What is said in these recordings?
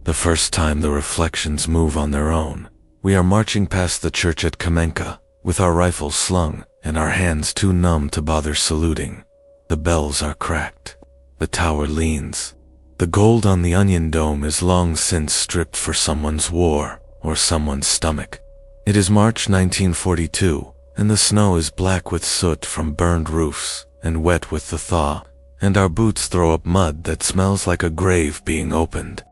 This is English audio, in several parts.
The first time the reflections move on their own. We are marching past the church at Kamenka, with our rifles slung and our hands too numb to bother saluting. The bells are cracked. The tower leans. The gold on the onion dome is long since stripped for someone's war or someone's stomach. It is March 1942, and the snow is black with soot from burned roofs and wet with the thaw, and our boots throw up mud that smells like a grave being opened.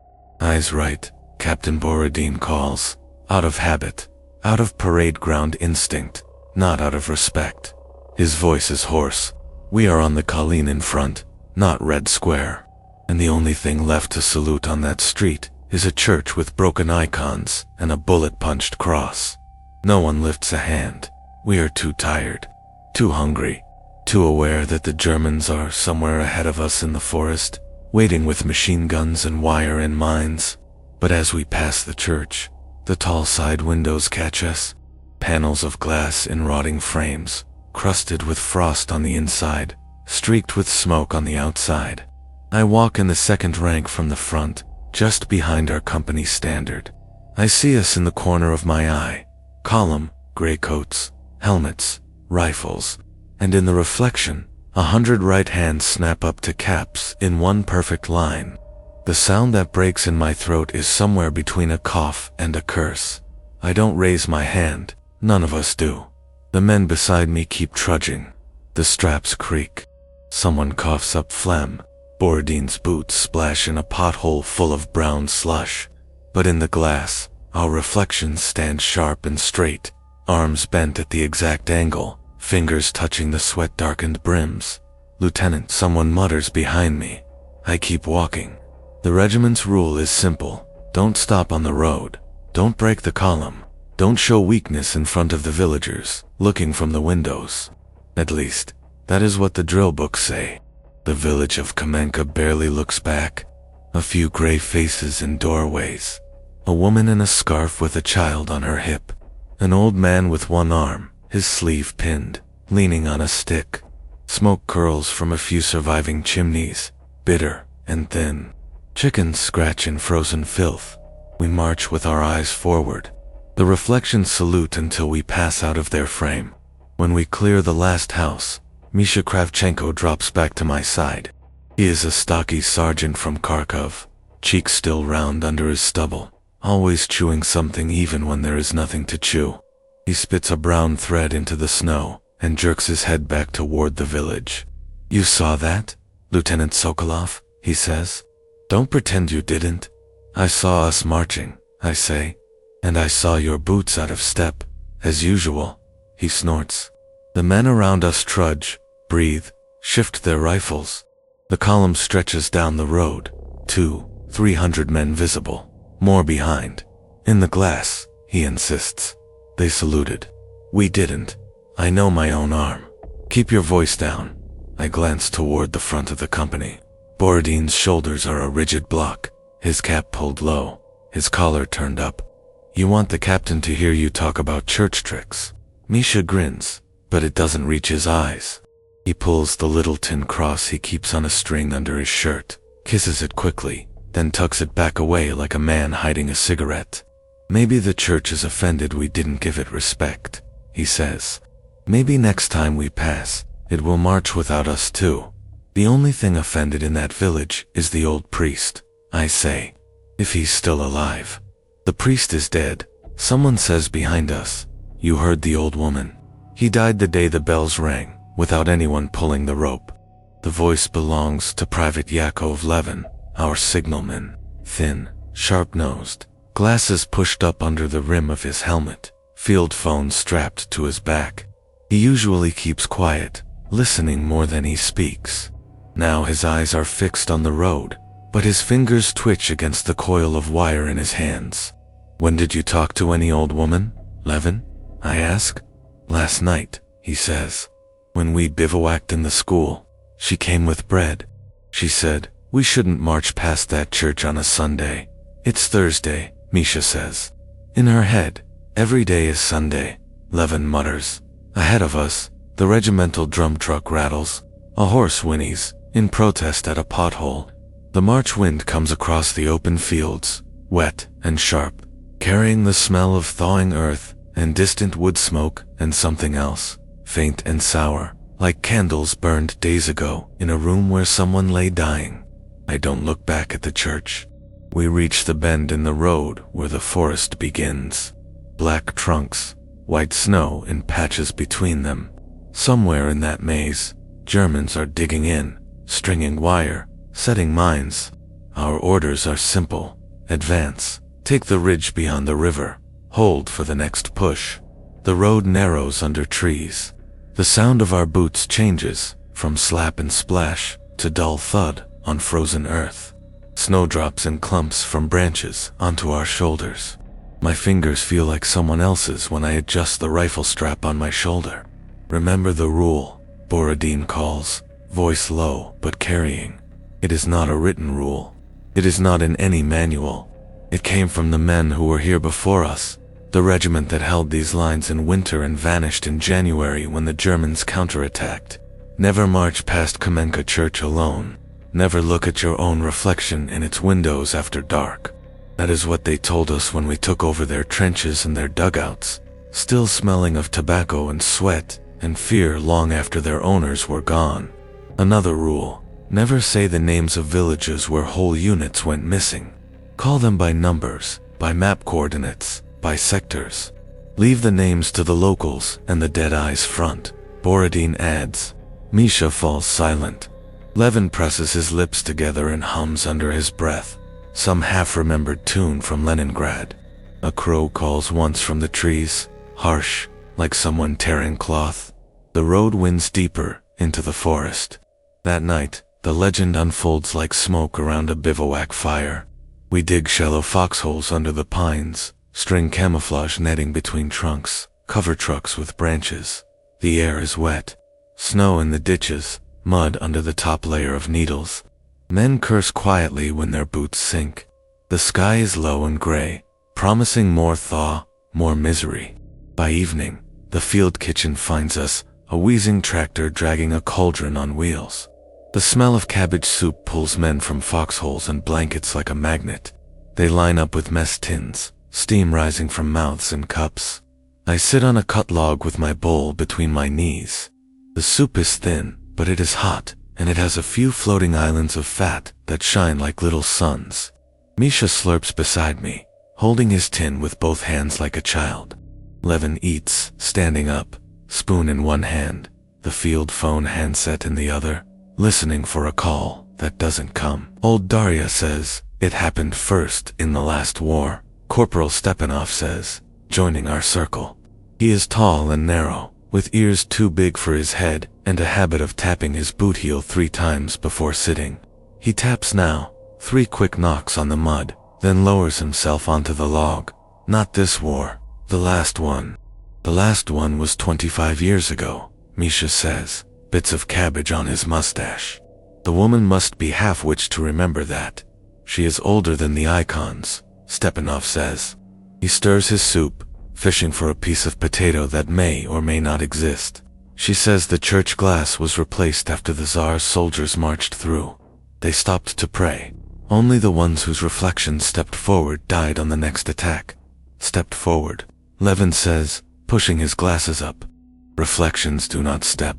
"Eyes right," Captain Borodin calls, out of habit, out of parade ground instinct, not out of respect. His voice is hoarse. We are on the colline in front, not Red Square, and the only thing left to salute on that street is a church with broken icons and a bullet-punched cross. No one lifts a hand. We are too tired, too hungry, too aware that the Germans are somewhere ahead of us in the forest, waiting with machine guns and wire and mines. But as we pass the church, the tall side windows catch us, panels of glass in rotting frames, crusted with frost on the inside, streaked with smoke on the outside. I walk in the second rank from the front, just behind our company standard. I see us in the corner of my eye, column, gray coats, helmets, rifles, and in the reflection, 100 right hands snap up to caps in one perfect line. The sound that breaks in my throat is somewhere between a cough and a curse. I don't raise my hand, none of us do. The men beside me keep trudging. The straps creak. Someone coughs up phlegm. Borodin's boots splash in a pothole full of brown slush. But in the glass, our reflections stand sharp and straight, arms bent at the exact angle, fingers touching the sweat-darkened brims. "Lieutenant," someone mutters behind me. I keep walking. The regiment's rule is simple. Don't stop on the road. Don't break the column. Don't show weakness in front of the villagers, looking from the windows. At least, that is what the drill books say. The village of Kamenka barely looks back. A few gray faces in doorways. A woman in a scarf with a child on her hip. An old man with one arm, his sleeve pinned, leaning on a stick. Smoke curls from a few surviving chimneys, bitter and thin. Chickens scratch in frozen filth. We march with our eyes forward. The reflections salute until we pass out of their frame. When we clear the last house, Misha Kravchenko drops back to my side. He is a stocky sergeant from Kharkov, cheeks still round under his stubble, always chewing something even when there is nothing to chew. He spits a brown thread into the snow and jerks his head back toward the village. "You saw that, Lieutenant Sokolov?" he says. "Don't pretend you didn't." "I saw us marching," I say. "And I saw your boots out of step, as usual," he snorts. The men around us trudge, breathe, shift their rifles. The column stretches down the road, 200-300 men visible, more behind. "In the glass," he insists. "They saluted. We didn't. I know my own arm. Keep your voice down." I glance toward the front of the company. Borodin's shoulders are a rigid block, his cap pulled low, his collar turned up. "You want the captain to hear you talk about church tricks." Misha grins, but it doesn't reach his eyes. He pulls the little tin cross he keeps on a string under his shirt, kisses it quickly, then tucks it back away like a man hiding a cigarette. "Maybe the church is offended we didn't give it respect," he says. "Maybe next time we pass, it will march without us too. The only thing offended in that village is the old priest," I say. "If he's still alive." "The priest is dead," someone says behind us. "You heard the old woman. He died the day the bells rang, without anyone pulling the rope." The voice belongs to Private Yakov Levin, our signalman, thin, sharp-nosed, glasses pushed up under the rim of his helmet, field phone strapped to his back. He usually keeps quiet, listening more than he speaks. Now his eyes are fixed on the road, but his fingers twitch against the coil of wire in his hands. "When did you talk to any old woman, Levin?" I ask. "Last night," he says. "When we bivouacked in the school. She came with bread. She said, we shouldn't march past that church on a Sunday." "It's Thursday," Misha says. In her head, every day is Sunday, Levin mutters. Ahead of us, the regimental drum truck rattles. A horse whinnies, in protest at a pothole. The March wind comes across the open fields, wet and sharp, carrying the smell of thawing earth and distant wood smoke and something else, faint and sour, like candles burned days ago in a room where someone lay dying. I don't look back at the church. We reach the bend in the road where the forest begins. Black trunks, white snow in patches between them. Somewhere in that maze, Germans are digging in, stringing wire, setting mines. Our orders are simple. Advance. Take the ridge beyond the river. Hold for the next push. The road narrows under trees. The sound of our boots changes from slap and splash to dull thud on frozen earth. Snowdrops in clumps from branches onto our shoulders. My fingers feel like someone else's when I adjust the rifle strap on my shoulder. Remember the rule, Borodin calls, voice low but carrying. It is not a written rule. It is not in any manual. It came from the men who were here before us, the regiment that held these lines in winter and vanished in January when the Germans counterattacked. Never march past Kamenka church alone. Never look at your own reflection in its windows after dark. That is what they told us when we took over their trenches and their dugouts, still smelling of tobacco and sweat and fear long after their owners were gone. Another rule, never say the names of villages where whole units went missing. Call them by numbers, by map coordinates, by sectors. Leave the names to the locals and the dead eyes front, Borodin adds. Misha falls silent. Levin presses his lips together and hums under his breath, some half-remembered tune from Leningrad. A crow calls once from the trees, harsh, like someone tearing cloth. The road winds deeper into the forest. That night, the legend unfolds like smoke around a bivouac fire. We dig shallow foxholes under the pines, string camouflage netting between trunks, cover trucks with branches. The air is wet. Snow in the ditches, mud under the top layer of needles. Men curse quietly when their boots sink. The sky is low and gray, promising more thaw, more misery. By evening, the field kitchen finds us, a wheezing tractor dragging a cauldron on wheels. The smell of cabbage soup pulls men from foxholes and blankets like a magnet. They line up with mess tins, steam rising from mouths and cups. I sit on a cut log with my bowl between my knees. The soup is thin, but it is hot, and it has a few floating islands of fat that shine like little suns. Misha slurps beside me, holding his tin with both hands like a child. Levin eats, standing up, spoon in one hand, the field phone handset in the other, listening for a call that doesn't come. Old Darya says, it happened first in the last war. Corporal Stepanov says, joining our circle. He is tall and narrow, with ears too big for his head and a habit of tapping his boot heel 3 times before sitting. He taps now, 3 quick knocks on the mud, then lowers himself onto the log. Not this war, the last one. The last one was 25 years ago, Misha says, bits of cabbage on his mustache. The woman must be half-witched to remember that. She is older than the icons, Stepanov says. He stirs his soup, fishing for a piece of potato that may or may not exist. She says the church glass was replaced after the Tsar's soldiers marched through. They stopped to pray. Only the ones whose reflections stepped forward died on the next attack. Stepped forward, Levin says, pushing his glasses up. Reflections do not step,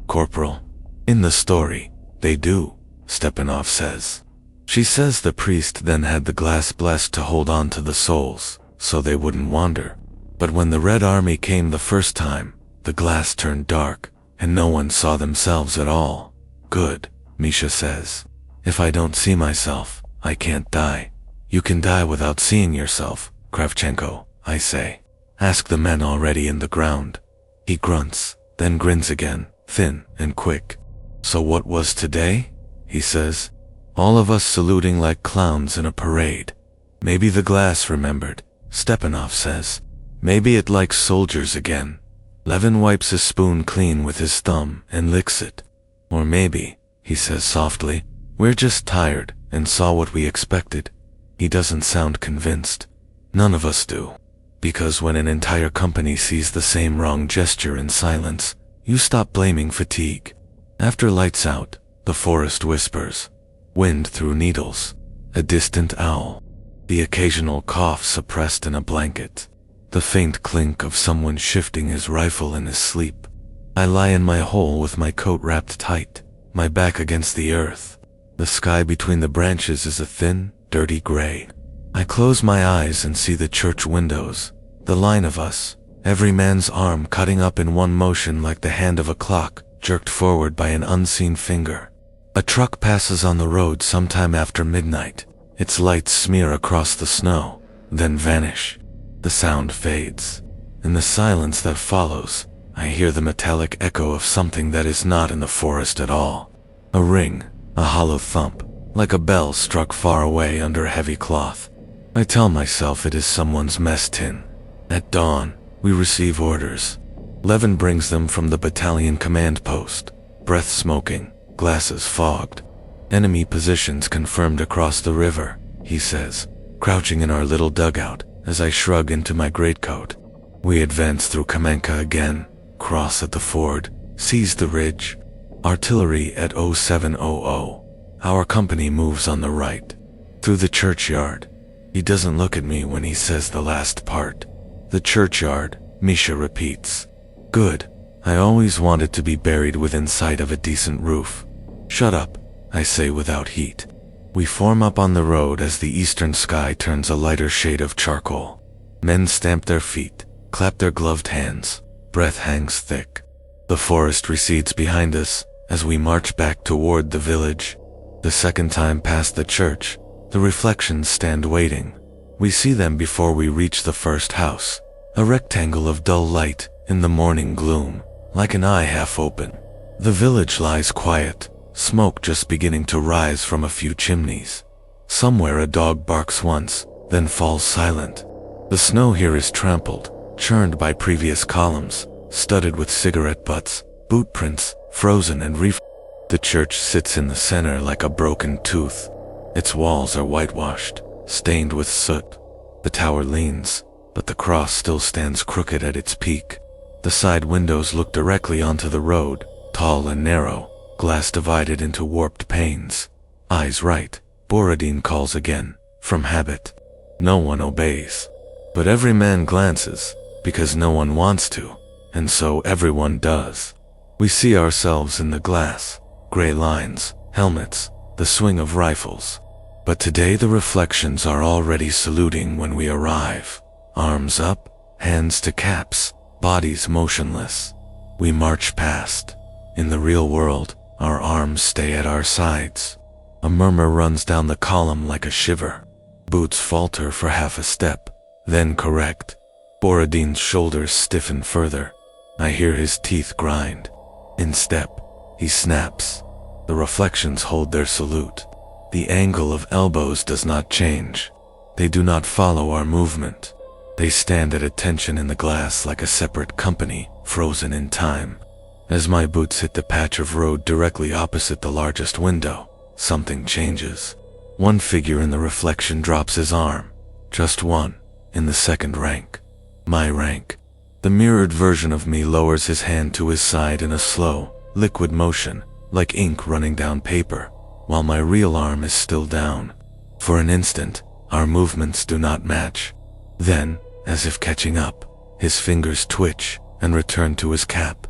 Corporal. In the story, they do, Stepanov says. She says the priest then had the glass blessed to hold on to the souls, so they wouldn't wander. But when the Red Army came the first time, the glass turned dark, and no one saw themselves at all. Good, Misha says. If I don't see myself, I can't die. You can die without seeing yourself, Kravchenko, I say. Ask the men already in the ground. He grunts, then grins again, thin and quick. So what was today? He says. All of us saluting like clowns in a parade. Maybe the glass remembered, Stepanov says. Maybe it likes soldiers again. Levin wipes his spoon clean with his thumb and licks it. Or maybe, he says softly, we're just tired and saw what we expected. He doesn't sound convinced. None of us do. Because when an entire company sees the same wrong gesture in silence, you stop blaming fatigue. After lights out, the forest whispers. Wind through needles. A distant owl. the occasional cough suppressed in a blanket, the faint clink of someone shifting his rifle in his sleep. I lie in my hole with my coat wrapped tight, my back against the earth. The sky between the branches is a thin, dirty gray. I close my eyes and see the church windows, the line of us, every man's arm cutting up in one motion like the hand of a clock, jerked forward by an unseen finger. A truck passes on the road sometime after midnight. Its lights smear across the snow, then vanish. The sound fades. In the silence that follows, I hear the metallic echo of something that is not in the forest at all. A ring, a hollow thump, like a bell struck far away under a heavy cloth. I tell myself it is someone's mess tin. At dawn, we receive orders. Levin brings them from the battalion command post. Breath smoking, glasses fogged. Enemy positions confirmed across the river, he says, crouching in our little dugout as I shrug into my greatcoat. We advance through Kamenka again, cross at the ford, seize the ridge. Artillery at 0700. Our company moves on the right, through the churchyard. He doesn't look at me when he says the last part. The churchyard, Misha repeats. Good. I always wanted to be buried within sight of a decent roof. Shut up, I say without heat. We form up on the road as the eastern sky turns a lighter shade of charcoal. Men stamp their feet, clap their gloved hands. Breath hangs thick. The forest recedes behind us as we march back toward the village. The second time past the church, the reflections stand waiting. We see them before we reach the first house, a rectangle of dull light in the morning gloom, like an eye half open. The village lies quiet, smoke just beginning to rise from a few chimneys. Somewhere a dog barks once, then falls silent. The snow here is trampled, churned by previous columns, studded with cigarette butts, boot prints, frozen and The church sits in the center like a broken tooth. Its walls are whitewashed, stained with soot. The tower leans, but the cross still stands crooked at its peak. The side windows look directly onto the road, tall and narrow, glass divided into warped panes. Eyes right, Borodin calls again, from habit. No one obeys. But every man glances, because no one wants to, and so everyone does. We see ourselves in the glass, gray lines, helmets, the swing of rifles. But today the reflections are already saluting when we arrive. Arms up, hands to caps, bodies motionless. We march past. In the real world, our arms stay at our sides. A murmur runs down the column like a shiver. Boots falter for half a step, then correct. Borodin's shoulders stiffen further. I hear his teeth grind. In step, he snaps. The reflections hold their salute. The angle of elbows does not change. They do not follow our movement. They stand at attention in the glass like a separate company, frozen in time. As my boots hit the patch of road directly opposite the largest window, something changes. One figure in the reflection drops his arm. Just one, in the second rank. My rank. The mirrored version of me lowers his hand to his side in a slow, liquid motion, like ink running down paper, while my real arm is still down. For an instant, our movements do not match. Then, as if catching up, his fingers twitch and return to his cap.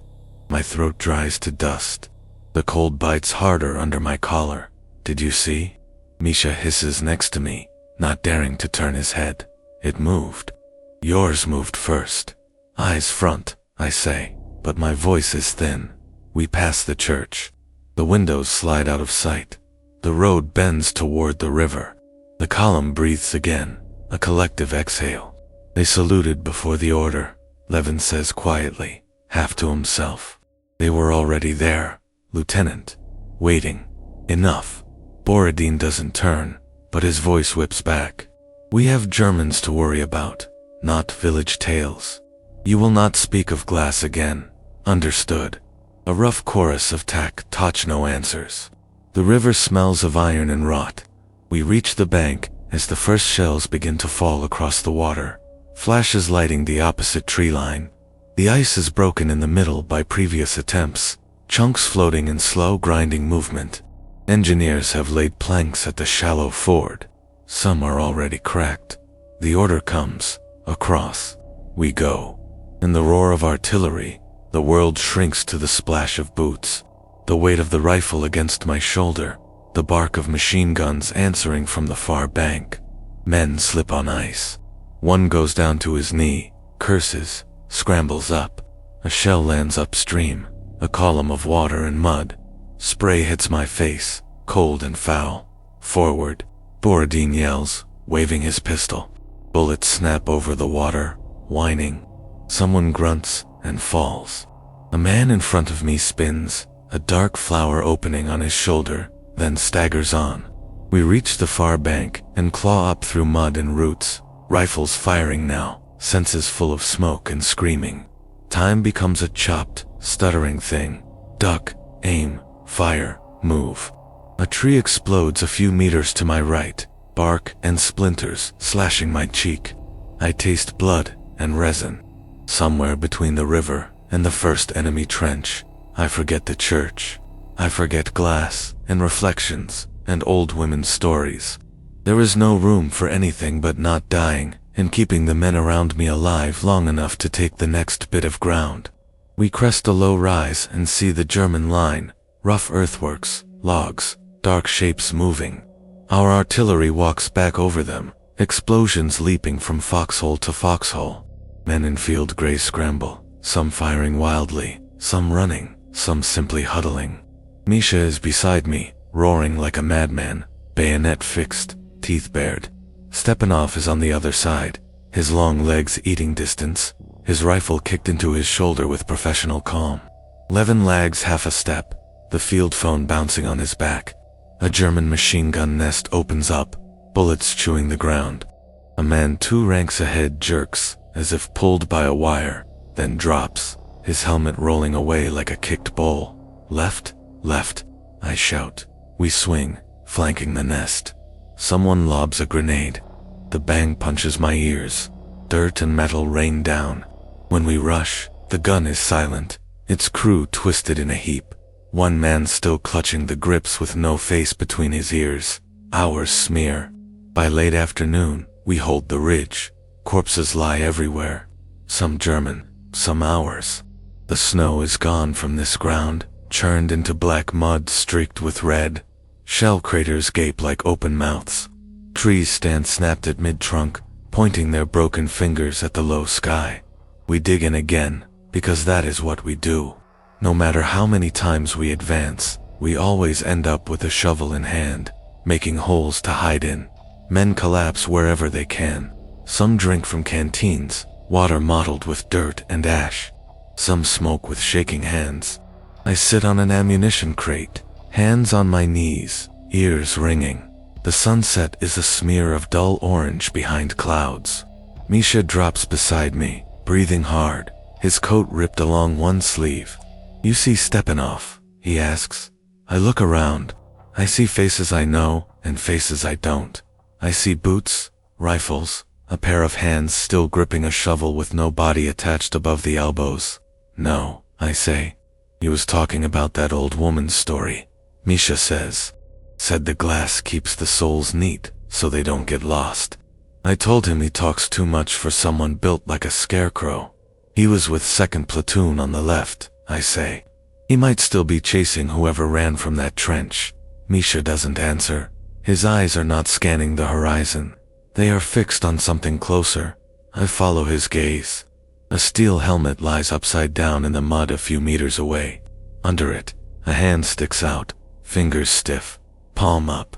My throat dries to dust. The cold bites harder under my collar. Did you see? Misha hisses next to me, not daring to turn his head. It moved. Yours moved first. Eyes front, I say, but my voice is thin. We pass the church. The windows slide out of sight. The road bends toward the river. The column breathes again, a collective exhale. They saluted before the order, Levin says quietly, half to himself. They were already there, Lieutenant. Waiting. Enough. Borodin doesn't turn, but his voice whips back. We have Germans to worry about, not village tales. You will not speak of glass again. Understood. A rough chorus of Tochno answers. The river smells of iron and rot. We reach the bank as the first shells begin to fall across the water, flashes lighting the opposite tree line. The ice is broken in the middle by previous attempts, chunks floating in slow grinding movement. Engineers have laid planks at the shallow ford. Some are already cracked. The order comes. Across. We go. In the roar of artillery, the world shrinks to the splash of boots. The weight of the rifle against my shoulder. The bark of machine guns answering from the far bank. Men slip on ice. One goes down to his knee, curses, scrambles up. A shell lands upstream, a column of water and mud. Spray hits my face, cold and foul. Forward, Borodin yells, waving his pistol. Bullets snap over the water, whining. Someone grunts and falls. A man in front of me spins, a dark flower opening on his shoulder, then staggers on. We reach the far bank and claw up through mud and roots, rifles firing now, senses full of smoke and screaming. Time becomes a chopped, stuttering thing. Duck, aim, fire, move. A tree explodes a few meters to my right, bark and splinters slashing my cheek. I taste blood and resin. Somewhere between the river and the first enemy trench, I forget the church. I forget glass and reflections and old women's stories. There is no room for anything but not dying and keeping the men around me alive long enough to take the next bit of ground. We crest a low rise and see the German line, rough earthworks, logs, dark shapes moving. Our artillery walks back over them, explosions leaping from foxhole to foxhole. Men in field gray scramble, some firing wildly, some running, some simply huddling. Misha is beside me, roaring like a madman, bayonet fixed, teeth bared. Stepanov is on the other side, his long legs eating distance, his rifle kicked into his shoulder with professional calm. Levin lags half a step, the field phone bouncing on his back. A German machine gun nest opens up, bullets chewing the ground. A man 2 ranks ahead jerks, as if pulled by a wire, then drops, his helmet rolling away like a kicked ball. Left, left, I shout. We swing, flanking the nest. Someone lobs a grenade. The bang punches my ears. Dirt and metal rain down. When we rush, the gun is silent, its crew twisted in a heap. One man still clutching the grips with no face between his ears. Hours smear. By late afternoon, we hold the ridge. Corpses lie everywhere. Some German, some ours. The snow is gone from this ground, churned into black mud streaked with red. Shell craters gape like open mouths. Trees stand snapped at mid-trunk, pointing their broken fingers at the low sky. We dig in again, because that is what we do. No matter how many times we advance, we always end up with a shovel in hand, making holes to hide in. Men collapse wherever they can. Some drink from canteens, water mottled with dirt and ash. Some smoke with shaking hands. I sit on an ammunition crate, hands on my knees, ears ringing. The sunset is a smear of dull orange behind clouds. Misha drops beside me, breathing hard, his coat ripped along one sleeve. "You see Stepanov?" he asks. I look around. I see faces I know and faces I don't. I see boots, rifles, a pair of hands still gripping a shovel with no body attached above the elbows. "No," I say. "He was talking about that old woman's story," Misha says. "Said the glass keeps the souls neat so they don't get lost." I told him he talks too much for someone built like a scarecrow. "He was with 2nd Platoon on the left," I say. "He might still be chasing whoever ran from that trench." Misha doesn't answer. His eyes are not scanning the horizon. They are fixed on something closer. I follow his gaze. A steel helmet lies upside down in the mud a few meters away. Under it, a hand sticks out, fingers stiff, palm up.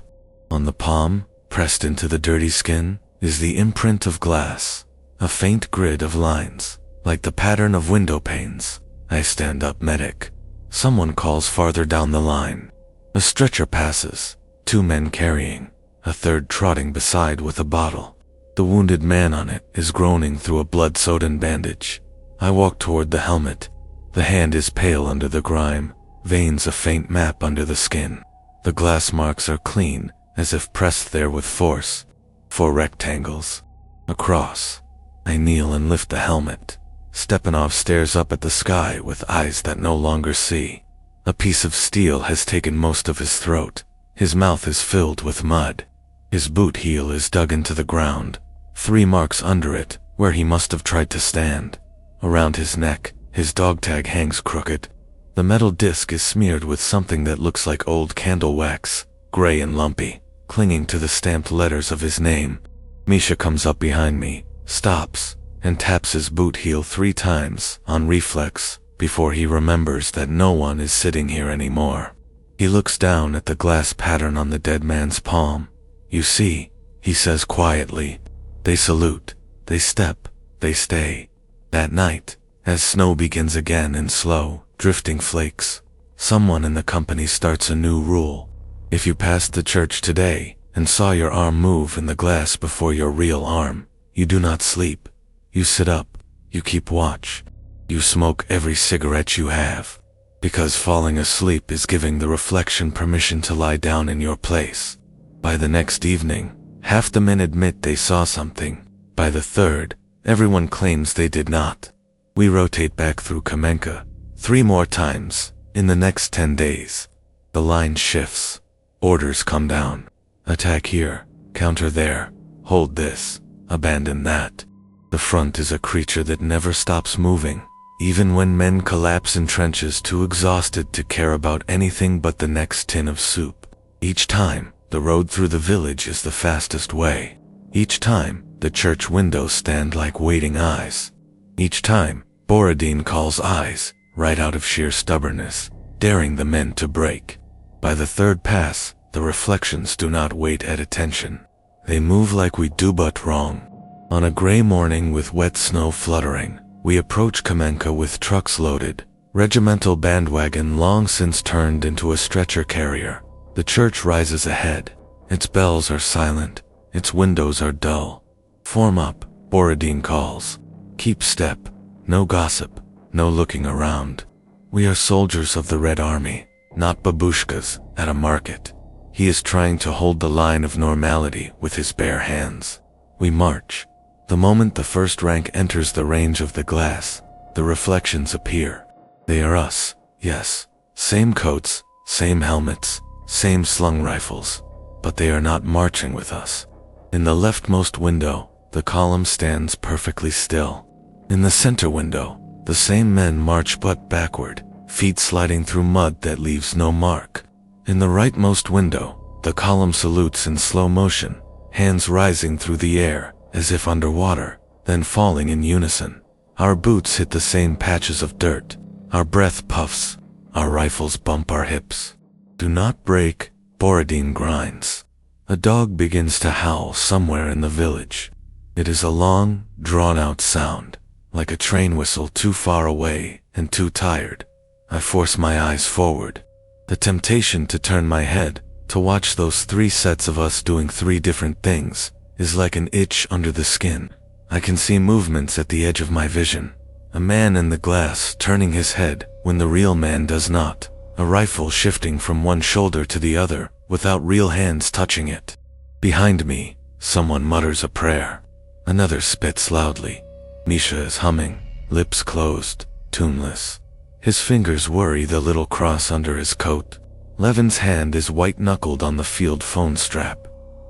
On the palm, pressed into the dirty skin, is the imprint of glass, a faint grid of lines, like the pattern of window panes. I stand up, medic. Someone calls farther down the line. A stretcher passes, 2 men carrying, a third trotting beside with a bottle. The wounded man on it is groaning through a blood-sodden bandage. I walk toward the helmet. The hand is pale under the grime, veins a faint map under the skin. The glass marks are clean, as if pressed there with force. 4 rectangles. A cross. I kneel and lift the helmet. Stepanov stares up at the sky with eyes that no longer see. A piece of steel has taken most of his throat. His mouth is filled with mud. His boot heel is dug into the ground, 3 marks under it, where he must have tried to stand. Around his neck, his dog tag hangs crooked. The metal disc is smeared with something that looks like old candle wax, gray and lumpy, clinging to the stamped letters of his name. Misha comes up behind me, stops, and taps his boot heel 3 times, on reflex, before he remembers that no one is sitting here anymore. He looks down at the glass pattern on the dead man's palm. "You see," he says quietly. "They salute, they step, they stay." That night, as snow begins again in slow, drifting flakes, someone in the company starts a new rule. If you passed the church today and saw your arm move in the glass before your real arm, you do not sleep. You sit up, you keep watch. You smoke every cigarette you have, because falling asleep is giving the reflection permission to lie down in your place. By the next evening, half the men admit they saw something. By the third, everyone claims they did not. We rotate back through Kamenka 3 more times in the next 10 days. The line shifts. Orders come down. Attack here, counter there, hold this, abandon that. The front is a creature that never stops moving, even when men collapse in trenches too exhausted to care about anything but the next tin of soup. Each time, the road through the village is the fastest way. Each time, the church windows stand like waiting eyes. Each time, Borodin calls eyes, right out of sheer stubbornness, daring the men to break. By the third pass, the reflections do not wait at attention. They move like we do but wrong. On a gray morning with wet snow fluttering, we approach Kamenka with trucks loaded, regimental bandwagon long since turned into a stretcher carrier. The church rises ahead. Its bells are silent. Its windows are dull. "Form up," Borodin calls. "Keep step. No gossip. No looking around. We are soldiers of the Red Army, not babushkas at a market." He is trying to hold the line of normality with his bare hands. We march. The moment the first rank enters the range of the glass, the reflections appear. They are us, yes. Same coats, same helmets, same slung rifles, but they are not marching with us. In the leftmost window, the column stands perfectly still. In the center window, the same men march but backward, feet sliding through mud that leaves no mark. In the rightmost window, the column salutes in slow motion, hands rising through the air, as if underwater, then falling in unison. Our boots hit the same patches of dirt. Our breath puffs. Our rifles bump our hips. "Do not break," Borodin grinds. A dog begins to howl somewhere in the village. It is a long, drawn-out sound, like a train whistle too far away and too tired. I force my eyes forward. The temptation to turn my head, to watch those 3 sets of us doing 3 different things, is like an itch under the skin. I can see movements at the edge of my vision. A man in the glass turning his head when the real man does not. A rifle shifting from one shoulder to the other without real hands touching it. Behind me, someone mutters a prayer. Another spits loudly. Misha is humming, lips closed, tuneless. His fingers worry the little cross under his coat. Levin's hand is white-knuckled on the field phone strap.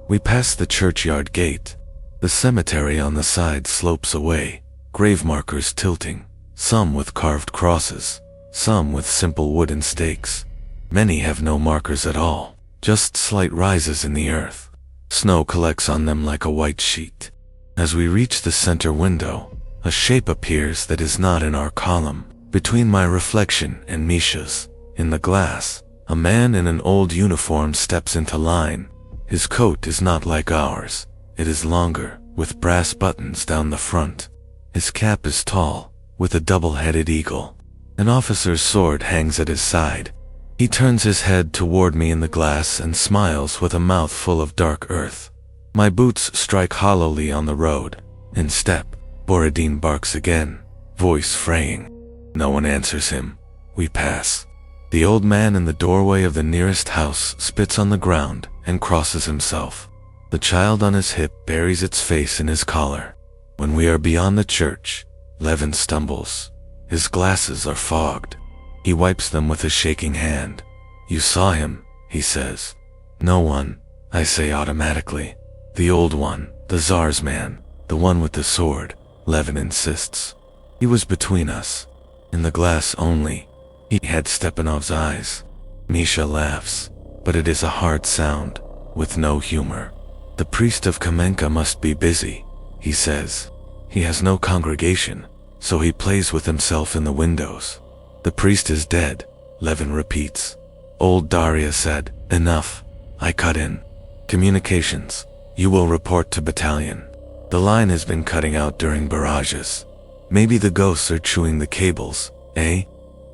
We pass the churchyard gate. The cemetery on the side slopes away, grave markers tilting, some with carved crosses, some with simple wooden stakes. Many have no markers at all, just slight rises in the earth. Snow collects on them like a white sheet. As we reach the center window, a shape appears that is not in our column. Between my reflection and Misha's, in the glass, a man in an old uniform steps into line. His coat is not like ours. It is longer, with brass buttons down the front. His cap is tall, with a double-headed eagle. An officer's sword hangs at his side. He turns his head toward me in the glass and smiles with a mouth full of dark earth. My boots strike hollowly on the road. In step, Borodin barks again, voice fraying. No one answers him. We pass. The old man in the doorway of the nearest house spits on the ground and crosses himself. The child on his hip buries its face in his collar. When we are beyond the church, Levin stumbles. His glasses are fogged. He wipes them with a shaking hand. "You saw him," he says. "No one," I say automatically. The old one, the Tsar's man, the one with the sword, Levin insists. He was between us. In the glass only. He had Stepanov's eyes. Misha laughs, but it is a hard sound, with no humor. The priest of Kamenka must be busy, he says. He has no congregation, so he plays with himself in the windows. The priest is dead, Levin repeats. Old Daria said, enough. I cut in. Communications. You will report to battalion. The line has been cutting out during barrages. Maybe the ghosts are chewing the cables, eh?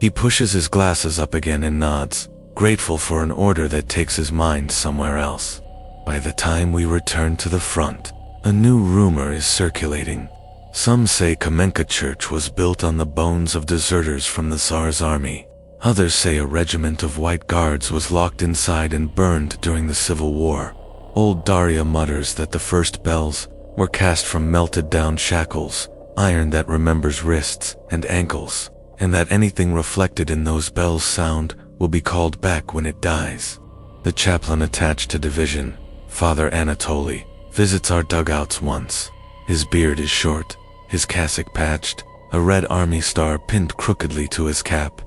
He pushes his glasses up again and nods, grateful for an order that takes his mind somewhere else. By the time we return to the front, a new rumor is circulating. Some say Kamenka Church was built on the bones of deserters from the Tsar's army. Others say a regiment of white guards was locked inside and burned during the Civil War. Old Daria mutters that the first bells were cast from melted down shackles, iron that remembers wrists and ankles, and that anything reflected in those bells' sound will be called back when it dies. The chaplain attached to division, Father Anatoly, visits our dugouts once. His beard is short, his cassock patched, a red army star pinned crookedly to his cap.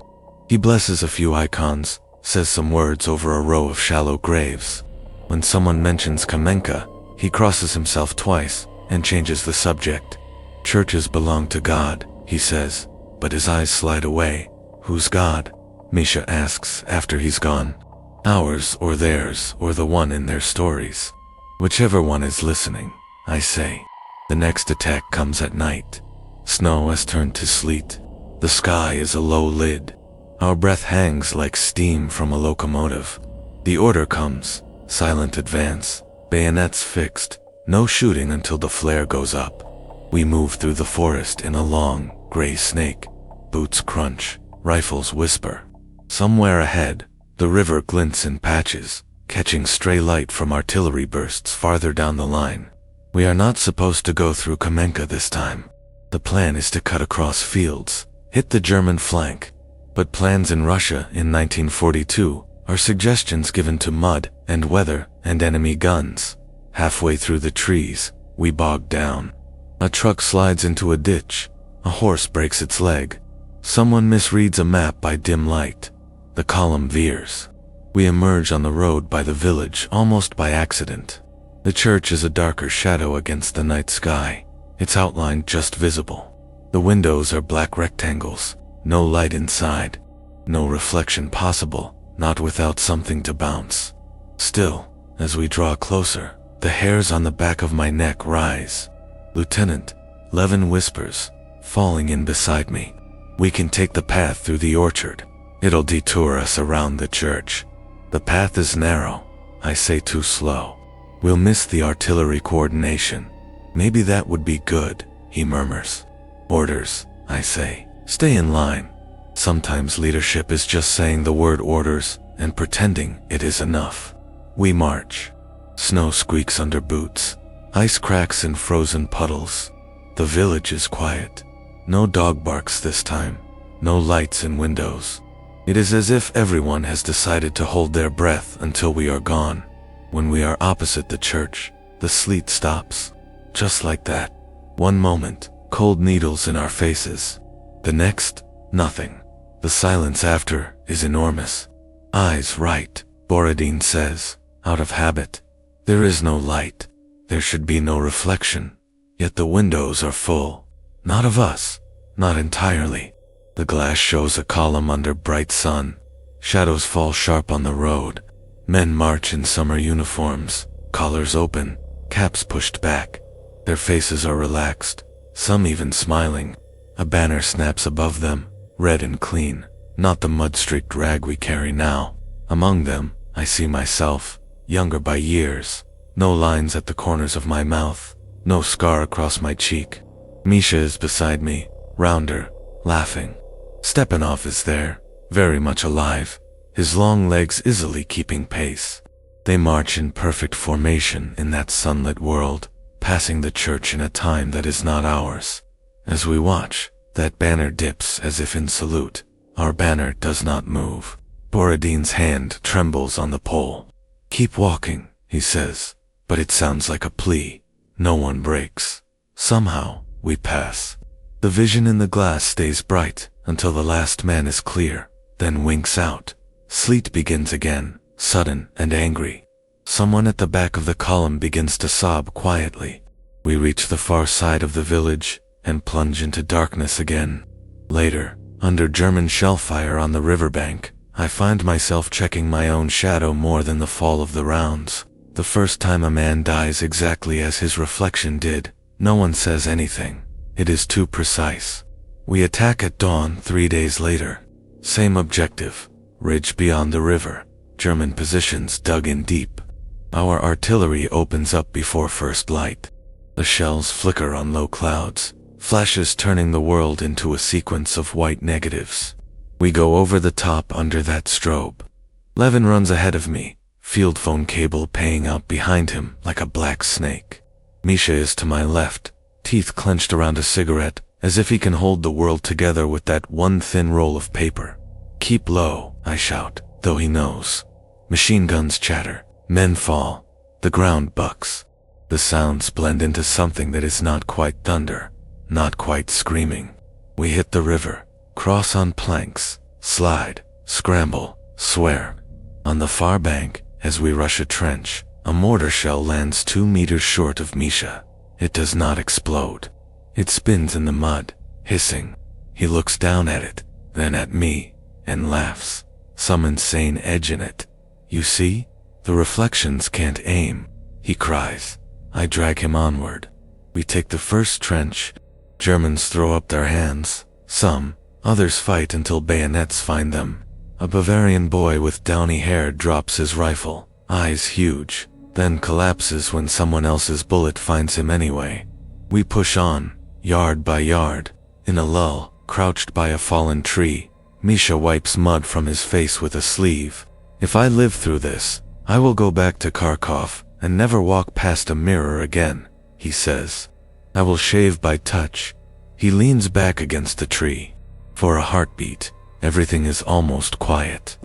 He blesses a few icons, says some words over a row of shallow graves. When someone mentions Kamenka, he crosses himself twice and changes the subject. Churches belong to God, he says, but his eyes slide away. Whose God? Misha asks after he's gone. Ours or theirs or the one in their stories. Whichever one is listening, I say. The next attack comes at night. Snow has turned to sleet. The sky is a low lid. Our breath hangs like steam from a locomotive. The order comes, silent advance, bayonets fixed, no shooting until the flare goes up. We move through the forest in a long, gray snake. Boots crunch, rifles whisper. Somewhere ahead, the river glints in patches, catching stray light from artillery bursts farther down the line. We are not supposed to go through Kamenka this time. The plan is to cut across fields, hit the German flank. But plans in Russia in 1942 are suggestions given to mud and weather and enemy guns. Halfway through the trees, we bog down. A truck slides into a ditch. A horse breaks its leg. Someone misreads a map by dim light. The column veers. We emerge on the road by the village almost by accident. The church is a darker shadow against the night sky, its outline just visible. The windows are black rectangles, no light inside, no reflection possible, not without something to bounce. Still, as we draw closer, the hairs on the back of my neck rise. Lieutenant, Levin whispers, falling in beside me. We can take the path through the orchard. It'll detour us around the church. The path is narrow, I say too slow. We'll miss the artillery coordination. Maybe that would be good, he murmurs. Orders, I say. Stay in line. Sometimes leadership is just saying the word orders and pretending it is enough. We march. Snow squeaks under boots. Ice cracks in frozen puddles. The village is quiet. No dog barks this time. No lights in windows. It is as if everyone has decided to hold their breath until we are gone. When we are opposite the church, the sleet stops. Just like that. One moment, cold needles in our faces. The next, nothing. The silence after is enormous. Eyes right, Borodin says, out of habit. There is no light. There should be no reflection. Yet the windows are full. Not of us. Not entirely. The glass shows a column under bright sun. Shadows fall sharp on the road. Men march in summer uniforms, collars open, caps pushed back. Their faces are relaxed, some even smiling. A banner snaps above them, red and clean, not the mud-streaked rag we carry now. Among them, I see myself, younger by years. No lines at the corners of my mouth, no scar across my cheek. Misha is beside me, rounder, laughing. Stepanov is there, very much alive, his long legs easily keeping pace. They march in perfect formation in that sunlit world, passing the church in a time that is not ours. As we watch, that banner dips as if in salute. Our banner does not move. Borodin's hand trembles on the pole. Keep walking, he says, but it sounds like a plea. No one breaks. Somehow, we pass. The vision in the glass stays bright until the last man is clear, then winks out. Sleet begins again, sudden and angry. Someone at the back of the column begins to sob quietly. We reach the far side of the village and plunge into darkness again. Later, under German shell fire on the riverbank, I find myself checking my own shadow more than the fall of the rounds. The first time a man dies exactly as his reflection did, no one says anything. It is too precise. We attack at dawn 3 days later. Same objective, ridge beyond the river, German positions dug in deep. Our artillery opens up before first light. The shells flicker on low clouds, flashes turning the world into a sequence of white negatives. We go over the top under that strobe. Levin runs ahead of me, field phone cable paying out behind him like a black snake. Misha is to my left, teeth clenched around a cigarette, as if he can hold the world together with that one thin roll of paper. Keep low, I shout, though he knows. Machine guns chatter, men fall, the ground bucks. The sounds blend into something that is not quite thunder, not quite screaming. We hit the river, cross on planks, slide, scramble, swear. On the far bank, as we rush a trench, a mortar shell lands 2 meters short of Misha. It does not explode. It spins in the mud, hissing. He looks down at it, then at me, and laughs. Some insane edge in it. You see? The reflections can't aim, he cries. I drag him onward. We take the first trench. Germans throw up their hands. Some, others fight until bayonets find them. A Bavarian boy with downy hair drops his rifle, eyes huge, then collapses when someone else's bullet finds him anyway. We push on, yard by yard. In a lull, crouched by a fallen tree, Misha wipes mud from his face with a sleeve. If I live through this, I will go back to Kharkov and never walk past a mirror again, he says. I will shave by touch. He leans back against the tree. For a heartbeat, everything is almost quiet.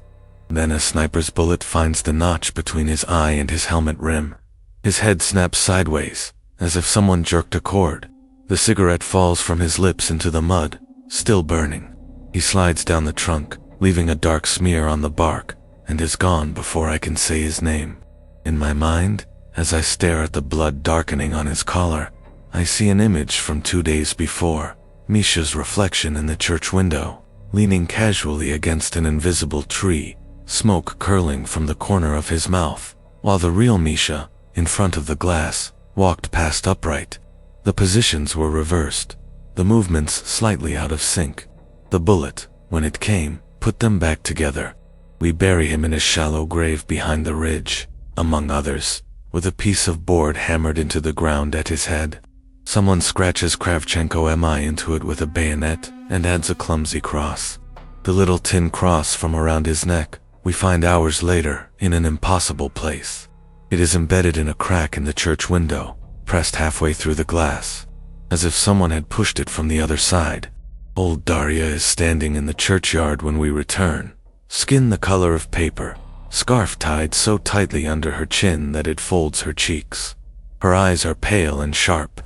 Then a sniper's bullet finds the notch between his eye and his helmet rim. His head snaps sideways, as if someone jerked a cord. The cigarette falls from his lips into the mud, still burning. He slides down the trunk, leaving a dark smear on the bark, and is gone before I can say his name. In my mind, as I stare at the blood darkening on his collar, I see an image from 2 days before, Misha's reflection in the church window, leaning casually against an invisible tree, smoke curling from the corner of his mouth, while the real Misha, in front of the glass, walked past upright. The positions were reversed, the movements slightly out of sync. The bullet, when it came, put them back together. We bury him in a shallow grave behind the ridge, among others, with a piece of board hammered into the ground at his head. Someone scratches Kravchenko MI into it with a bayonet and adds a clumsy cross. The little tin cross from around his neck we find hours later in an impossible place. It is embedded in a crack in the church window, pressed halfway through the glass, as if someone had pushed it from the other side. Old Daria is standing in the churchyard when we return, skin the color of paper, scarf tied so tightly under her chin that it folds her cheeks. Her eyes are pale and sharp.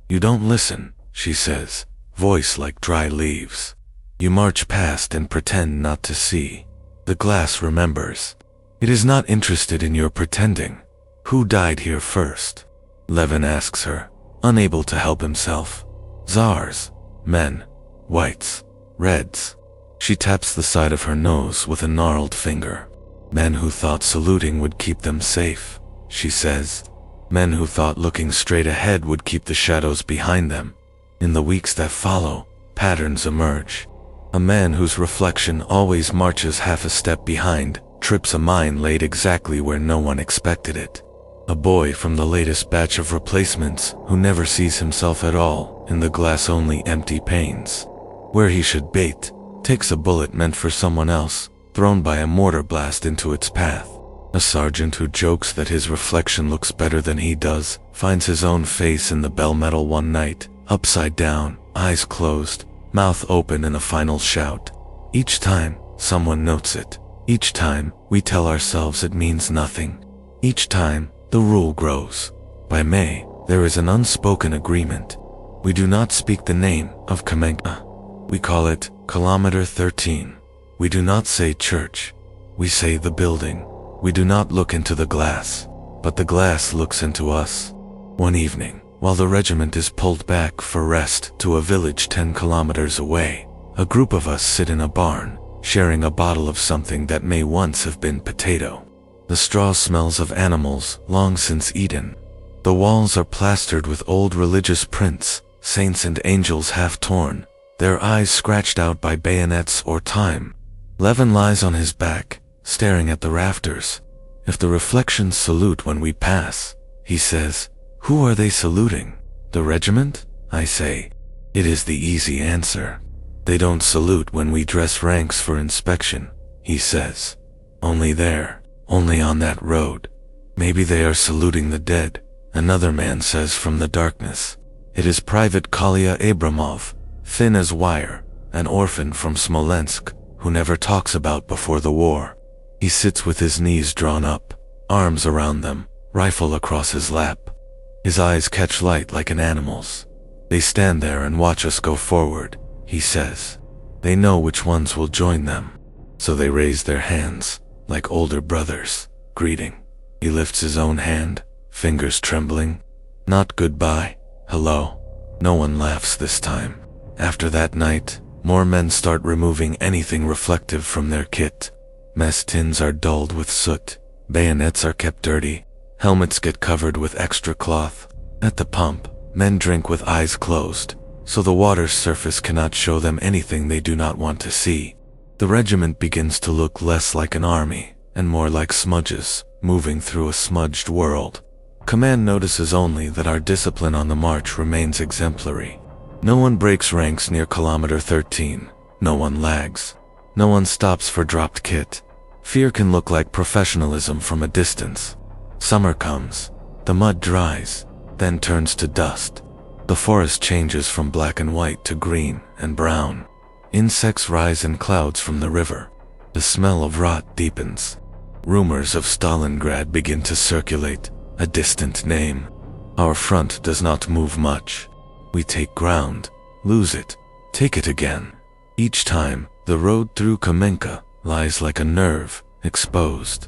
You don't listen, she says, voice like dry leaves. You march past and pretend not to see. The glass remembers. It is not interested in your pretending. Who died here first? Levin asks her, unable to help himself. Tsars, men, whites, reds. She taps the side of her nose with a gnarled finger. Men who thought saluting would keep them safe, she says. Men who thought looking straight ahead would keep the shadows behind them. In the weeks that follow, patterns emerge. A man whose reflection always marches half a step behind trips a mine laid exactly where no one expected it. A boy from the latest batch of replacements who never sees himself at all in the glass-only empty panes. Where he should bait, takes a bullet meant for someone else, thrown by a mortar blast into its path. A sergeant who jokes that his reflection looks better than he does finds his own face in the bell metal one night, upside down, eyes closed, mouth open in a final shout. Each time, someone notes it. Each time, we tell ourselves it means nothing. Each time, The rule grows. By May, there is an unspoken agreement. We do not speak the name of Kamenka. We call it Kilometer 13. We do not say church. We say the building. We do not look into the glass, but the glass looks into us. One evening, while the regiment is pulled back for rest to a village 10 kilometers away, a group of us sit in a barn, sharing a bottle of something that may once have been potato. The straw smells of animals long since eaten. The walls are plastered with old religious prints, saints and angels half torn, their eyes scratched out by bayonets or time. Levin lies on his back, staring at the rafters. If the reflections salute when we pass, he says, "Who are they saluting? The regiment?" I say. It is the easy answer. "They don't salute when we dress ranks for inspection," he says. "Only there, only on that road. Maybe they are saluting the dead," another man says from the darkness. It is Private Kolya Abramov, thin as wire, an orphan from Smolensk, who never talks about before the war. He sits with his knees drawn up, arms around them, rifle across his lap. His eyes catch light like an animal's. "They stand there and watch us go forward," he says. "They know which ones will join them. So they raise their hands, like older brothers, greeting." He lifts his own hand, fingers trembling. Not goodbye, hello. No one laughs this time. After that night, more men start removing anything reflective from their kit. Mess tins are dulled with soot, bayonets are kept dirty, helmets get covered with extra cloth. At the pump, men drink with eyes closed, so the water's surface cannot show them anything they do not want to see. The regiment begins to look less like an army, and more like smudges, moving through a smudged world. Command notices only that our discipline on the march remains exemplary. No one breaks ranks near Kilometer 13, no one lags. No one stops for dropped kit. Fear can look like professionalism from a distance. Summer comes. The mud dries, then turns to dust. The forest changes from black and white to green and brown. Insects rise in clouds from the river. The smell of rot deepens. Rumors of Stalingrad begin to circulate, a distant name. Our front does not move much. We take ground, lose it, take it again. Each time, the road through Kamenka lies like a nerve, exposed.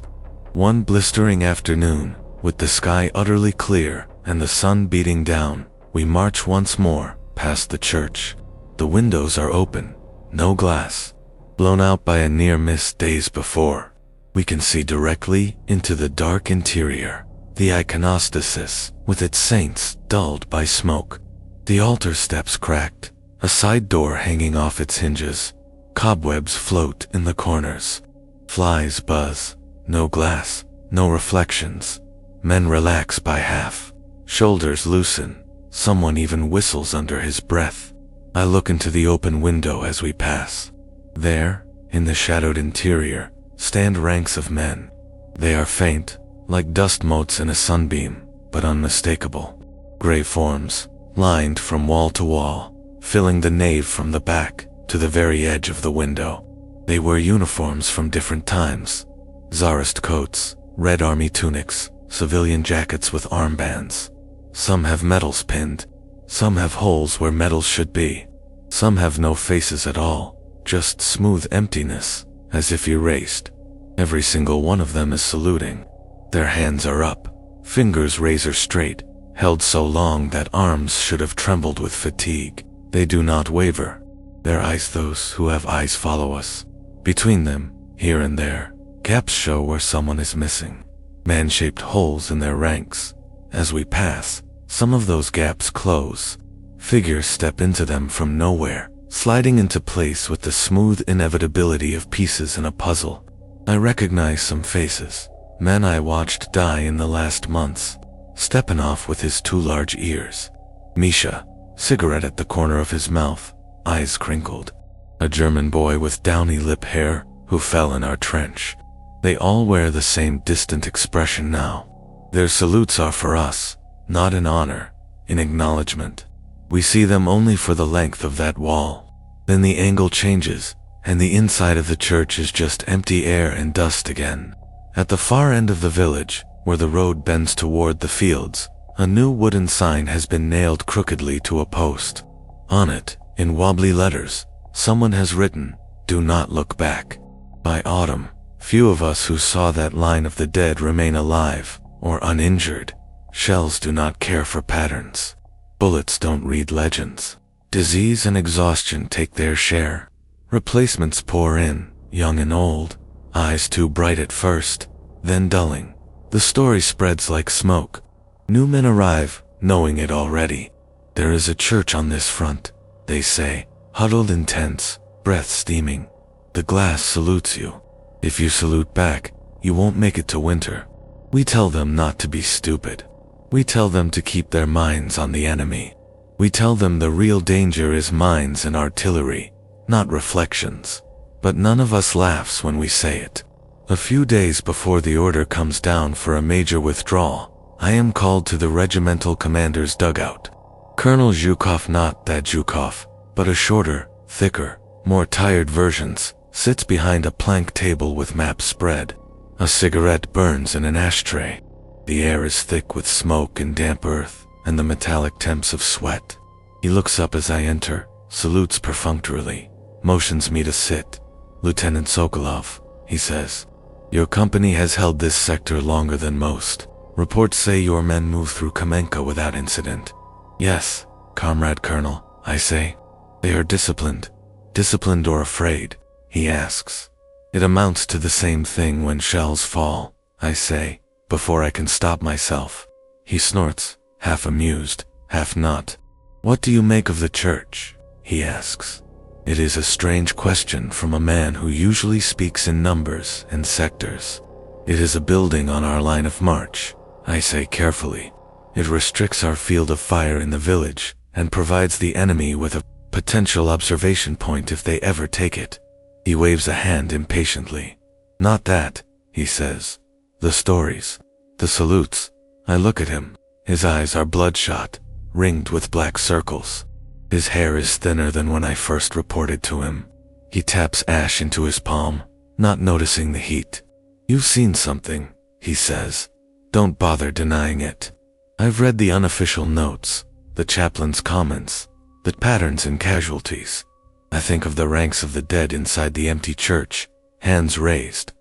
One blistering afternoon, with the sky utterly clear and the sun beating down, we march once more past the church. The windows are open, no glass, blown out by a near miss days before. We can see directly into the dark interior, the iconostasis with its saints dulled by smoke. The altar steps cracked, a side door hanging off its hinges. Cobwebs float in the corners. Flies buzz. No glass, no reflections. Men relax by half. Shoulders loosen. Someone even whistles under his breath. I look into the open window as we pass. There, in the shadowed interior, stand ranks of men. They are faint, like dust motes in a sunbeam, but unmistakable. Gray forms, lined from wall to wall, filling the nave from the back to the very edge of the window. They wear uniforms from different times. Tsarist coats, red army tunics, civilian jackets with armbands. Some have medals pinned. Some have holes where medals should be. Some have no faces at all, just smooth emptiness, as if erased. Every single one of them is saluting. Their hands are up, fingers razor straight, held so long that arms should have trembled with fatigue. They do not waver. Their eyes, those who have eyes, follow us. Between them, here and there, gaps show where someone is missing. Man-shaped holes in their ranks. As we pass, some of those gaps close. Figures step into them from nowhere, sliding into place with the smooth inevitability of pieces in a puzzle. I recognize some faces. Men I watched die in the last months. Stepanov with his 2 large ears. Misha, cigarette at the corner of his mouth, eyes crinkled. A German boy with downy lip hair who fell in our trench. They all wear the same distant expression now. Their salutes are for us, not in honor, in acknowledgement. We see them only for the length of that wall. Then the angle changes, and the inside of the church is just empty air and dust again. At the far end of the village, where the road bends toward the fields, a new wooden sign has been nailed crookedly to a post. On it, in wobbly letters, someone has written, "Do not look back." By autumn, few of us who saw that line of the dead remain alive or uninjured. Shells do not care for patterns. Bullets don't read legends. Disease and exhaustion take their share. Replacements pour in, young and old, eyes too bright at first, then dulling. The story spreads like smoke. New men arrive, knowing it already. There is a church on this front, they say, huddled in tents, breath steaming. The glass salutes you. If you salute back, you won't make it to winter. We tell them not to be stupid. We tell them to keep their minds on the enemy. We tell them the real danger is mines and artillery, not reflections. But none of us laughs when we say it. A few days before the order comes down for a major withdrawal, I am called to the regimental commander's dugout. Colonel Zhukov, not that Zhukov, but a shorter, thicker, more tired versions, sits behind a plank table with maps spread. A cigarette burns in an ashtray. The air is thick with smoke and damp earth, and the metallic temps of sweat. He looks up as I enter, salutes perfunctorily, motions me to sit. "Lieutenant Sokolov," he says, "your company has held this sector longer than most. Reports say your men moved through Kamenka without incident." "Yes, Comrade Colonel," I say. "They are disciplined. Disciplined or afraid?" he asks. "It amounts to the same thing when shells fall," I say, before I can stop myself. He snorts, half amused, half not. "What do you make of the church?" he asks. It is a strange question from a man who usually speaks in numbers and sectors. "It is a building on our line of march," I say carefully. "It restricts our field of fire in the village and provides the enemy with a potential observation point if they ever take it." He waves a hand impatiently. "Not that," he says. "The stories. The salutes." I look at him. His eyes are bloodshot, ringed with black circles. His hair is thinner than when I first reported to him. He taps ash into his palm, not noticing the heat. "You've seen something," he says. "Don't bother denying it." I've read the unofficial notes, the chaplain's comments, the patterns in casualties. I think of the ranks of the dead inside the empty church, hands raised.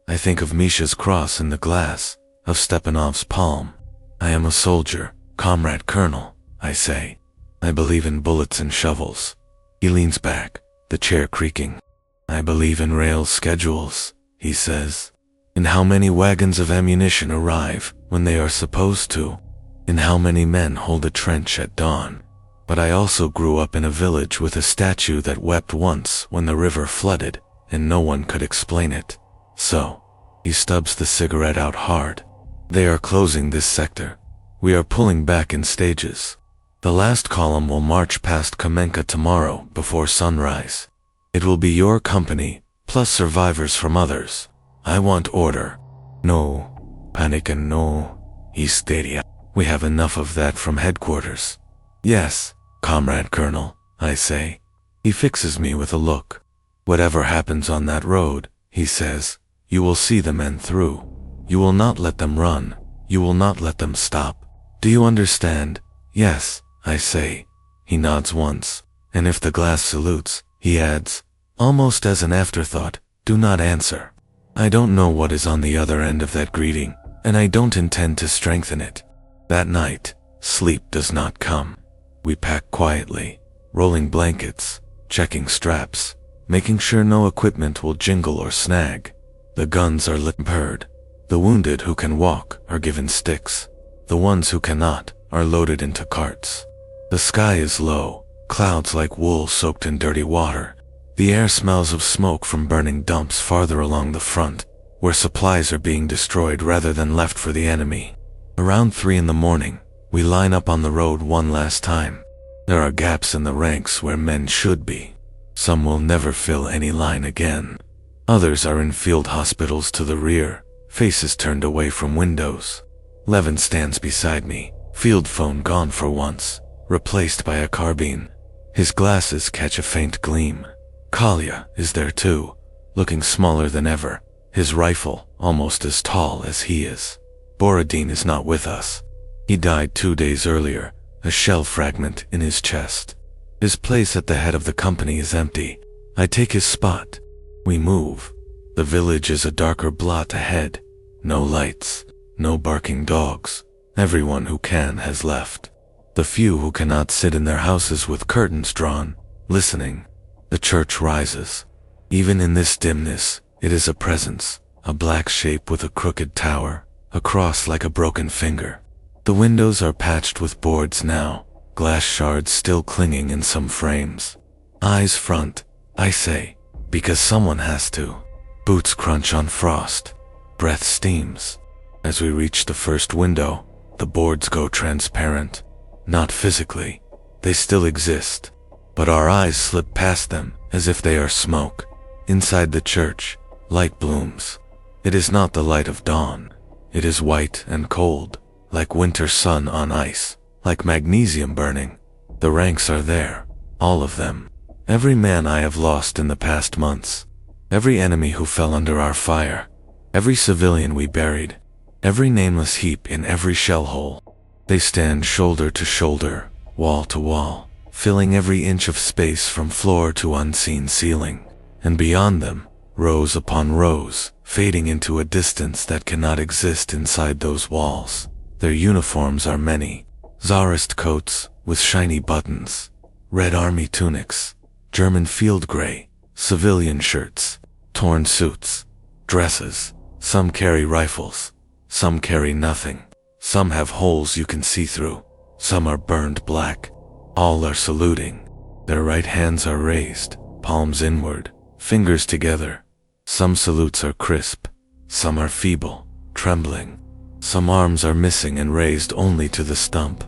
I think of Misha's cross in the glass, of Stepanov's palm. "I am a soldier, Comrade Colonel," I say. "I believe in bullets and shovels." He leans back, the chair creaking. "I believe in rail schedules," he says. "In how many wagons of ammunition arrive when they are supposed to. In how many men hold a trench at dawn. But I also grew up in a village with a statue that wept once when the river flooded, and no one could explain it. So," he stubs the cigarette out hard, "they are closing this sector. We are pulling back in stages. The last column will march past Kamenka tomorrow before sunrise. It will be your company, plus survivors from others. I want order. No panic and no hysteria. We have enough of that from headquarters." "Yes, Comrade Colonel," I say. He fixes me with a look. "Whatever happens on that road," he says, "you will see the men through. You will not let them run. You will not let them stop. Do you understand?" "Yes," I say. He nods once, and if the glass salutes, he adds, almost as an afterthought, "Do not answer." I don't know what is on the other end of that greeting, and I don't intend to strengthen it. That night, sleep does not come. We pack quietly, rolling blankets, checking straps, making sure no equipment will jingle or snag. The guns are lit and purred. The wounded who can walk are given sticks. The ones who cannot are loaded into carts. The sky is low, clouds like wool soaked in dirty water. The air smells of smoke from burning dumps farther along the front, where supplies are being destroyed rather than left for the enemy. Around 3 in the morning, we line up on the road one last time. There are gaps in the ranks where men should be. Some will never fill any line again. Others are in field hospitals to the rear, faces turned away from windows. Levin stands beside me, field phone gone for once, replaced by a carbine. His glasses catch a faint gleam. Kolya is there too, looking smaller than ever, his rifle almost as tall as he is. Borodin is not with us. He died 2 days earlier, a shell fragment in his chest. His place at the head of the company is empty. I take his spot. We move. The village is a darker blot ahead. No lights, no barking dogs. Everyone who can has left. The few who cannot sit in their houses with curtains drawn, listening. The church rises. Even in this dimness, it is a presence, a black shape with a crooked tower, a cross like a broken finger. The windows are patched with boards now, glass shards still clinging in some frames. Eyes front, I say, because someone has to. Boots crunch on frost. Breath steams. As we reach the first window, the boards go transparent. Not physically. They still exist. But our eyes slip past them as if they are smoke. Inside the church, light blooms. It is not the light of dawn. It is white and cold, like winter sun on ice, like magnesium burning. The ranks are there, all of them. Every man I have lost in the past months. Every enemy who fell under our fire. Every civilian we buried. Every nameless heap in every shell hole. They stand shoulder to shoulder, wall to wall, filling every inch of space from floor to unseen ceiling. And beyond them, rows upon rows, fading into a distance that cannot exist inside those walls. Their uniforms are many. Tsarist coats with shiny buttons, red army tunics, German field gray, civilian shirts, torn suits, dresses. Some carry rifles, some carry nothing. Some have holes you can see through, some are burned black. All are saluting. Their right hands are raised, palms inward, fingers together. Some salutes are crisp, some are feeble, trembling. Some arms are missing and raised only to the stump.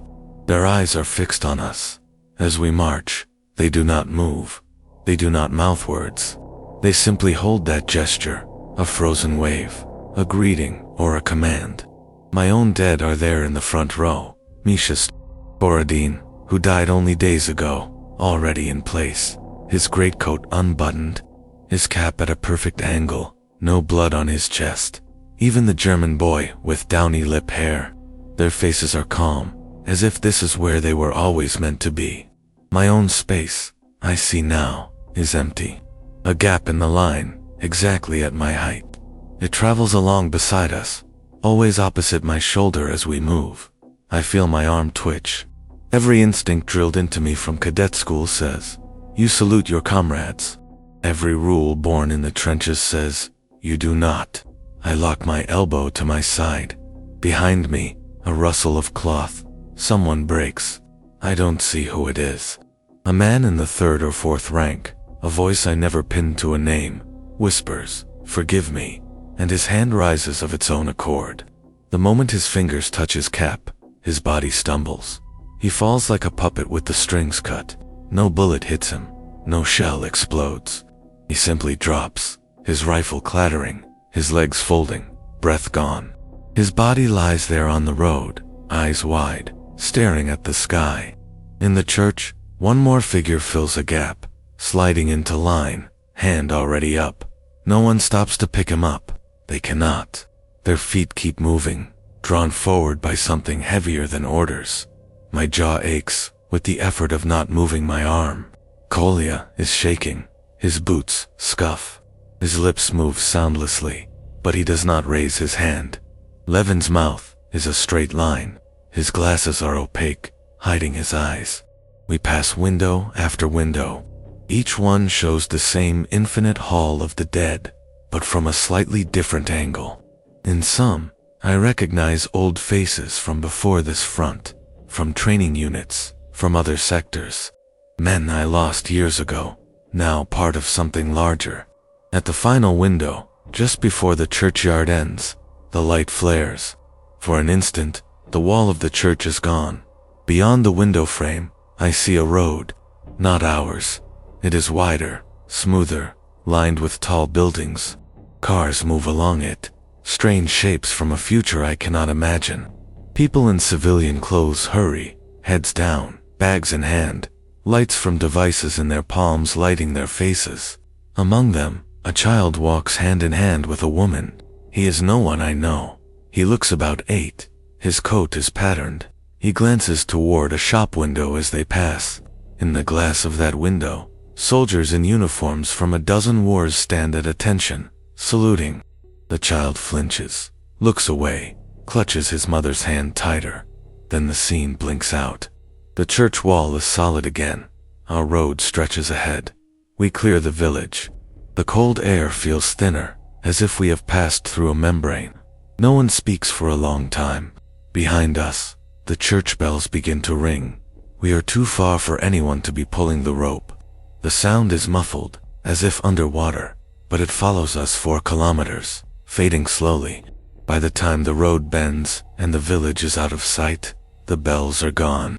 Their eyes are fixed on us. As we march, they do not move. They do not mouth words. They simply hold that gesture, a frozen wave, a greeting or a command. My own dead are there in the front row. Misha's Borodin, who died only days ago, already in place, his greatcoat unbuttoned, his cap at a perfect angle, no blood on his chest. Even the German boy with downy lip hair. Their faces are calm, as if this is where they were always meant to be. My own space, I see now, is empty. A gap in the line, exactly at my height. It travels along beside us, always opposite my shoulder as we move. I feel my arm twitch. Every instinct drilled into me from cadet school says, you salute your comrades. Every rule born in the trenches says, you do not. I lock my elbow to my side. Behind me, a rustle of cloth. Someone breaks. I don't see who it is. A man in the 3rd or 4th rank, a voice I never pinned to a name, whispers, forgive me, and his hand rises of its own accord. The moment his fingers touch his cap, his body stumbles. He falls like a puppet with the strings cut. No bullet hits him. No shell explodes. He simply drops, his rifle clattering, his legs folding, breath gone. His body lies there on the road, eyes wide, staring at the sky. In the church, one more figure fills a gap, sliding into line, hand already up. No one stops to pick him up. They cannot. Their feet keep moving, drawn forward by something heavier than orders. My jaw aches with the effort of not moving my arm. Kolya is shaking. His boots scuff. His lips move soundlessly, but he does not raise his hand. Levin's mouth is a straight line. His glasses are opaque, hiding his eyes. We pass window after window. Each one shows the same infinite hall of the dead, but from a slightly different angle. In some, I recognize old faces from before this front, from training units, from other sectors. Men I lost years ago, now part of something larger. At the final window, just before the churchyard ends, the light flares. For an instant, the wall of the church is gone. Beyond the window frame, I see a road. Not ours. It is wider, smoother, lined with tall buildings. Cars move along it, strange shapes from a future I cannot imagine. People in civilian clothes hurry, heads down, bags in hand, lights from devices in their palms lighting their faces. Among them, a child walks hand in hand with a woman. He is no one I know. He looks about 8. His coat is patterned. He glances toward a shop window as they pass. In the glass of that window, soldiers in uniforms from a dozen wars stand at attention, saluting. The child flinches, looks away, clutches his mother's hand tighter. Then the scene blinks out. The church wall is solid again. Our road stretches ahead. We clear the village. The cold air feels thinner, as if we have passed through a membrane. No one speaks for a long time. Behind us, the church bells begin to ring. We are too far for anyone to be pulling the rope. The sound is muffled, as if underwater, but it follows us for kilometers, fading slowly. By the time the road bends and the village is out of sight, the bells are gone.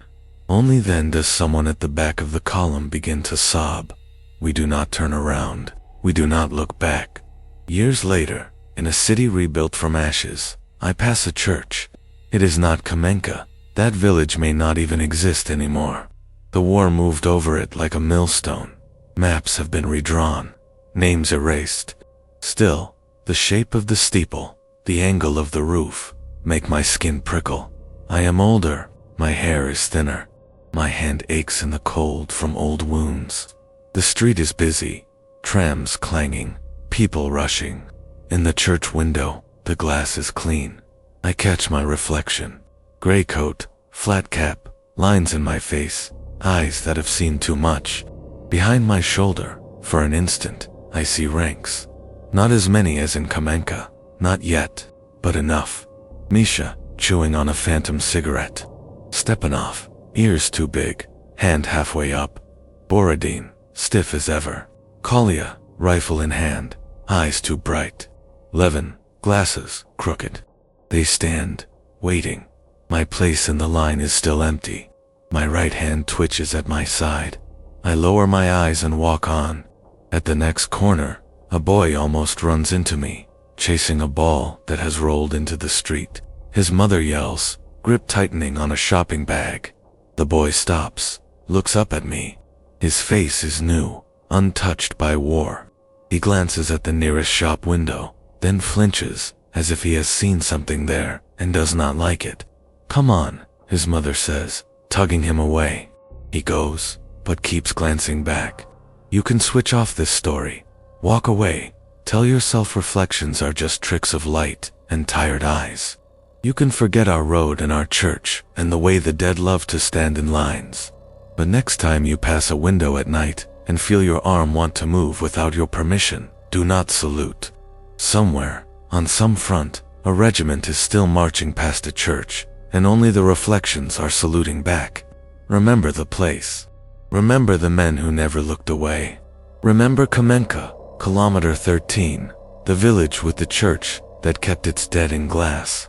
Only then does someone at the back of the column begin to sob. We do not turn around. We do not look back. Years later, in a city rebuilt from ashes, I pass a church. It is not Kamenka. That village may not even exist anymore. The war moved over it like a millstone. Maps have been redrawn, names erased. Still, the shape of the steeple, the angle of the roof, make my skin prickle. I am older, my hair is thinner. My hand aches in the cold from old wounds. The street is busy, trams clanging, people rushing. In the church window, the glass is clean. I catch my reflection. Gray coat, flat cap, lines in my face, eyes that have seen too much. Behind my shoulder, for an instant, I see ranks. Not as many as in Kamenka, not yet, but enough. Misha, chewing on a phantom cigarette. Stepanov, ears too big, hand halfway up. Borodin, stiff as ever. Kolya, rifle in hand, eyes too bright. Levin, glasses, crooked. They stand, waiting. My place in the line is still empty. My right hand twitches at my side. I lower my eyes and walk on. At the next corner, a boy almost runs into me, chasing a ball that has rolled into the street. His mother yells, grip tightening on a shopping bag. The boy stops, looks up at me. His face is new, untouched by war. He glances at the nearest shop window, then flinches, as if he has seen something there and does not like it. Come on, his mother says, tugging him away. He goes, but keeps glancing back. You can switch off this story. Walk away. Tell yourself reflections are just tricks of light and tired eyes. You can forget our road and our church and the way the dead love to stand in lines. But next time you pass a window at night and feel your arm want to move without your permission, do not salute. Somewhere, on some front, a regiment is still marching past a church, and only the reflections are saluting back. Remember the place. Remember the men who never looked away. Remember Kamenka, Kilometer 13, the village with the church that kept its dead in glass.